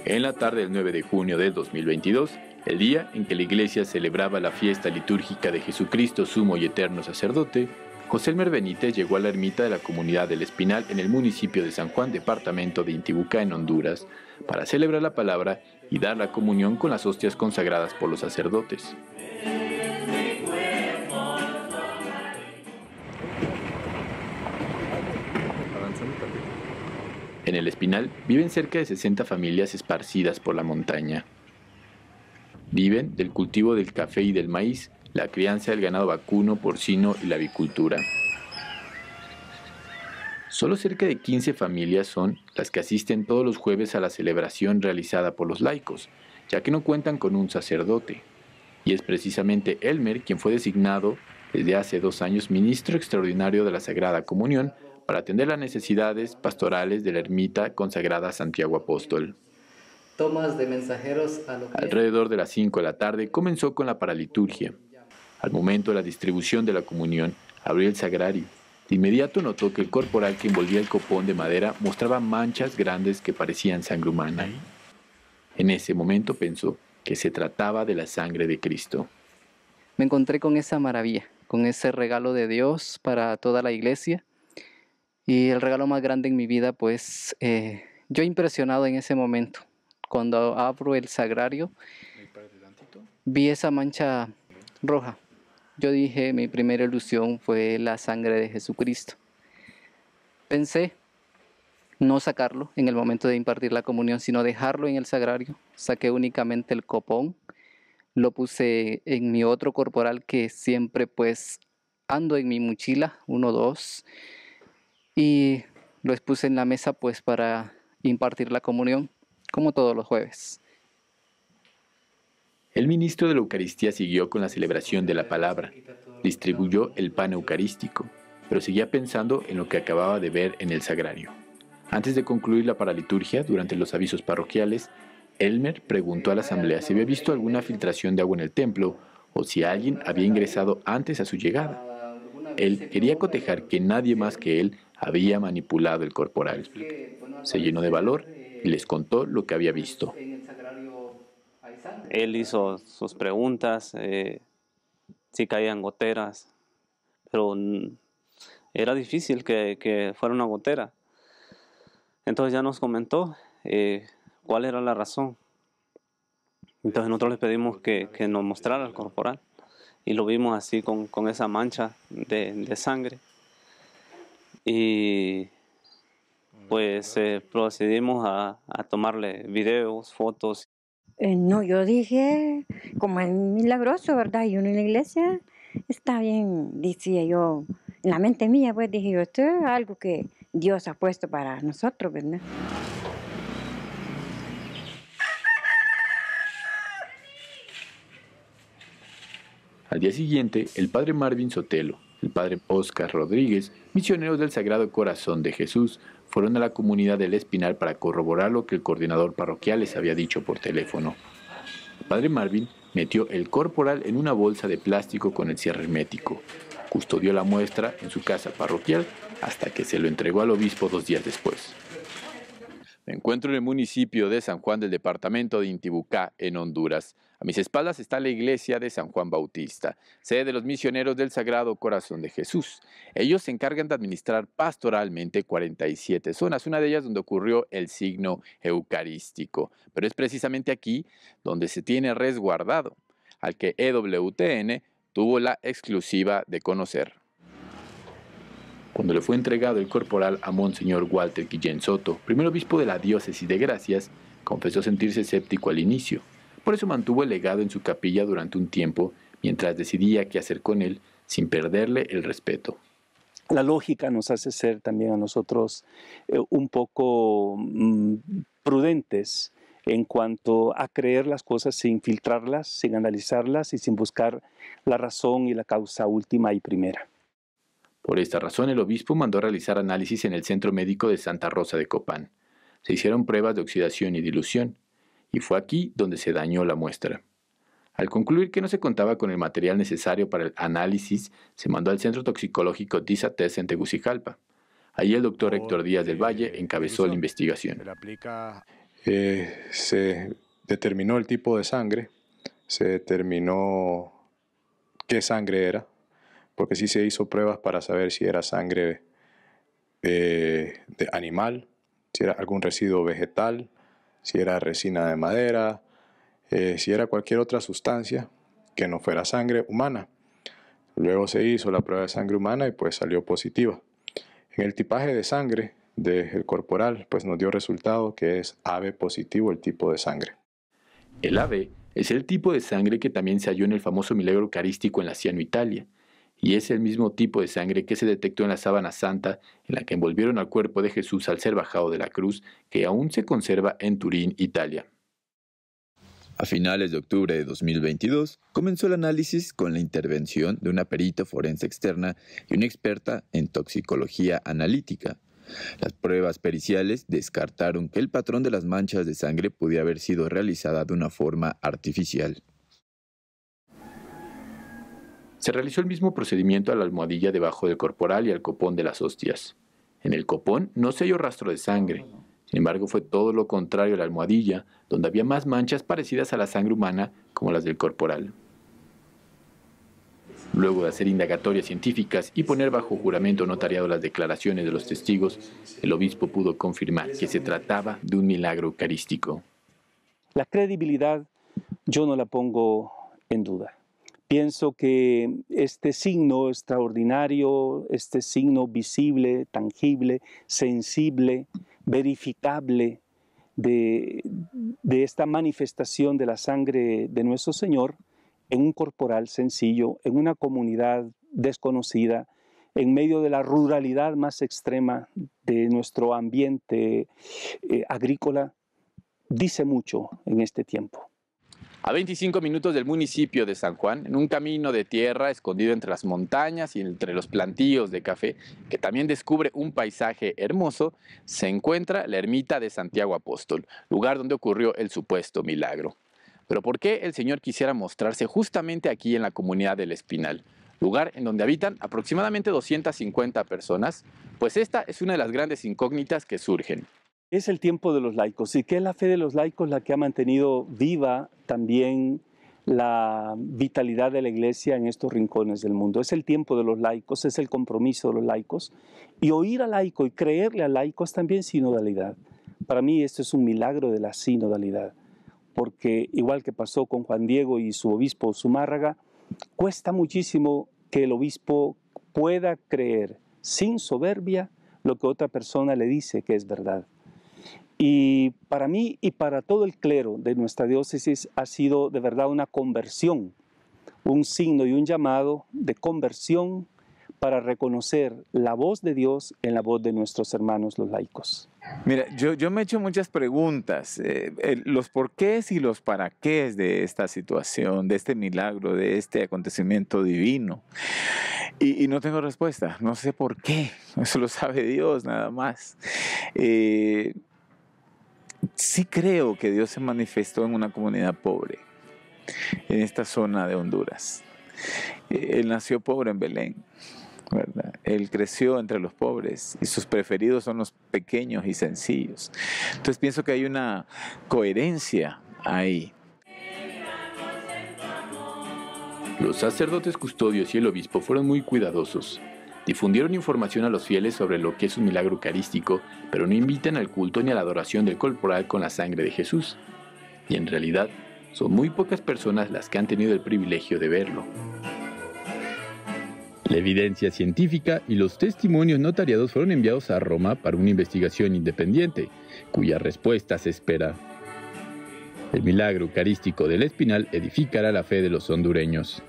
En la tarde del 9 de junio de 2022, el día en que la iglesia celebraba la fiesta litúrgica de Jesucristo, sumo y eterno sacerdote, José Elmer Benítez llegó a la ermita de la comunidad del Espinal en el municipio de San Juan, departamento de Intibucá, en Honduras, para celebrar la palabra y dar la comunión con las hostias consagradas por los sacerdotes. En el Espinal viven cerca de 60 familias esparcidas por la montaña. Viven del cultivo del café y del maíz, la crianza del ganado vacuno, porcino y la avicultura. Solo cerca de 15 familias son las que asisten todos los jueves a la celebración realizada por los laicos, ya que no cuentan con un sacerdote. Y es precisamente Elmer quien fue designado desde hace 2 años ministro extraordinario de la Sagrada Comunión para atender las necesidades pastorales de la ermita consagrada a Santiago Apóstol. Tomas de mensajeros a los... Alrededor de las 5 de la tarde comenzó con la paraliturgia. Al momento de la distribución de la comunión, abrió el sagrario. De inmediato notó que el corporal que envolvía el copón de madera mostraba manchas grandes que parecían sangre humana. En ese momento pensó que se trataba de la sangre de Cristo. Me encontré con esa maravilla, con ese regalo de Dios para toda la iglesia. Y el regalo más grande en mi vida, pues, yo impresionado en ese momento. Cuando abro el sagrario, vi esa mancha roja. Yo dije, mi primera ilusión fue la sangre de Jesucristo. Pensé no sacarlo en el momento de impartir la comunión, sino dejarlo en el sagrario. Saqué únicamente el copón, lo puse en mi otro corporal que siempre pues ando en mi mochila, 1, 2, y lo expuse en la mesa pues para impartir la comunión, como todos los jueves. El ministro de la Eucaristía siguió con la celebración de la palabra, distribuyó el pan eucarístico, pero seguía pensando en lo que acababa de ver en el sagrario. Antes de concluir la paraliturgia, durante los avisos parroquiales, Elmer preguntó a la asamblea si había visto alguna filtración de agua en el templo o si alguien había ingresado antes a su llegada. Él quería cotejar que nadie más que él había manipulado el corporal. Se llenó de valor y les contó lo que había visto. Él hizo sus preguntas, si caían goteras, pero era difícil que fuera una gotera. Entonces ya nos comentó cuál era la razón. Entonces nosotros le pedimos que nos mostrara el corporal y lo vimos así con esa mancha de sangre. Y pues procedimos a tomarle videos, fotos. No, yo dije, como es milagroso, ¿verdad? Y uno en la iglesia está bien, decía yo, en la mente mía, pues dije yo, esto es algo que Dios ha puesto para nosotros, ¿verdad? Al día siguiente, el padre Marvin Sotelo, el padre Oscar Rodríguez, misioneros del Sagrado Corazón de Jesús, fueron a la comunidad del Espinal para corroborar lo que el coordinador parroquial les había dicho por teléfono. El padre Marvin metió el corporal en una bolsa de plástico con el cierre hermético. Custodió la muestra en su casa parroquial hasta que se lo entregó al obispo 2 días después. Me encuentro en el municipio de San Juan del departamento de Intibucá, en Honduras. A mis espaldas está la iglesia de San Juan Bautista, sede de los misioneros del Sagrado Corazón de Jesús. Ellos se encargan de administrar pastoralmente 47 zonas, una de ellas donde ocurrió el signo eucarístico. Pero es precisamente aquí donde se tiene resguardado, al que EWTN tuvo la exclusiva de conocer. Cuando le fue entregado el corporal a Monseñor Walter Guillén Soto, primer obispo de la diócesis de Gracias, confesó sentirse escéptico al inicio. Por eso mantuvo el legado en su capilla durante un tiempo, mientras decidía qué hacer con él, sin perderle el respeto. La lógica nos hace ser también a nosotros un poco prudentes en cuanto a creer las cosas sin filtrarlas, sin analizarlas y sin buscar la razón y la causa última y primera. Por esta razón, el obispo mandó realizar análisis en el Centro Médico de Santa Rosa de Copán. Se hicieron pruebas de oxidación y dilución, y fue aquí donde se dañó la muestra. Al concluir que no se contaba con el material necesario para el análisis, se mandó al Centro Toxicológico DISATES en Tegucigalpa. Allí el doctor Héctor Díaz del Valle encabezó la investigación. Se determinó el tipo de sangre, se determinó qué sangre era, porque sí se hizo pruebas para saber si era sangre de animal, si era algún residuo vegetal, si era resina de madera, si era cualquier otra sustancia que no fuera sangre humana. Luego se hizo la prueba de sangre humana y pues salió positiva. En el tipaje de sangre del corporal pues nos dio resultado que es AB positivo el tipo de sangre. El AB es el tipo de sangre que también se halló en el famoso milagro eucarístico en la Ciano, Italia, y es el mismo tipo de sangre que se detectó en la sábana santa en la que envolvieron al cuerpo de Jesús al ser bajado de la cruz, que aún se conserva en Turín, Italia. A finales de octubre de 2022, comenzó el análisis con la intervención de una perita forense externa y una experta en toxicología analítica. Las pruebas periciales descartaron que el patrón de las manchas de sangre pudiera haber sido realizada de una forma artificial. Se realizó el mismo procedimiento a la almohadilla debajo del corporal y al copón de las hostias. En el copón no se halló rastro de sangre. Sin embargo, fue todo lo contrario a la almohadilla, donde había más manchas parecidas a la sangre humana como las del corporal. Luego de hacer indagatorias científicas y poner bajo juramento notariado las declaraciones de los testigos, el obispo pudo confirmar que se trataba de un milagro eucarístico. La credibilidad yo no la pongo en duda. Pienso que este signo extraordinario, este signo visible, tangible, sensible, verificable de esta manifestación de la sangre de nuestro Señor en un corporal sencillo, en una comunidad desconocida, en medio de la ruralidad más extrema de nuestro ambiente agrícola, dice mucho en este tiempo. A 25 minutos del municipio de San Juan, en un camino de tierra escondido entre las montañas y entre los plantíos de café, que también descubre un paisaje hermoso, se encuentra la ermita de Santiago Apóstol, lugar donde ocurrió el supuesto milagro. Pero ¿por qué el Señor quisiera mostrarse justamente aquí en la comunidad del Espinal? Lugar en donde habitan aproximadamente 250 personas, pues esta es una de las grandes incógnitas que surgen. Es el tiempo de los laicos, y que es la fe de los laicos la que ha mantenido viva también la vitalidad de la Iglesia en estos rincones del mundo. Es el tiempo de los laicos, es el compromiso de los laicos, y oír al laico y creerle al laico es también sinodalidad. Para mí esto es un milagro de la sinodalidad, porque igual que pasó con Juan Diego y su obispo Zumárraga, cuesta muchísimo que el obispo pueda creer sin soberbia lo que otra persona le dice que es verdad. Y para mí y para todo el clero de nuestra diócesis ha sido de verdad una conversión, un signo y un llamado de conversión para reconocer la voz de Dios en la voz de nuestros hermanos los laicos. Mira, yo me he hecho muchas preguntas, los porqués y los para qué de esta situación, de este milagro, de este acontecimiento divino. Y no tengo respuesta, no sé por qué, eso lo sabe Dios nada más. Sí creo que Dios se manifestó en una comunidad pobre, en esta zona de Honduras. Él nació pobre en Belén, ¿verdad? Él creció entre los pobres y sus preferidos son los pequeños y sencillos. Entonces pienso que hay una coherencia ahí. Los sacerdotes custodios y el obispo fueron muy cuidadosos. Difundieron información a los fieles sobre lo que es un milagro eucarístico, pero no invitan al culto ni a la adoración del corporal con la sangre de Jesús. Y en realidad, son muy pocas personas las que han tenido el privilegio de verlo. La evidencia científica y los testimonios notariados fueron enviados a Roma para una investigación independiente, cuya respuesta se espera. El milagro eucarístico del Espinal edificará la fe de los hondureños.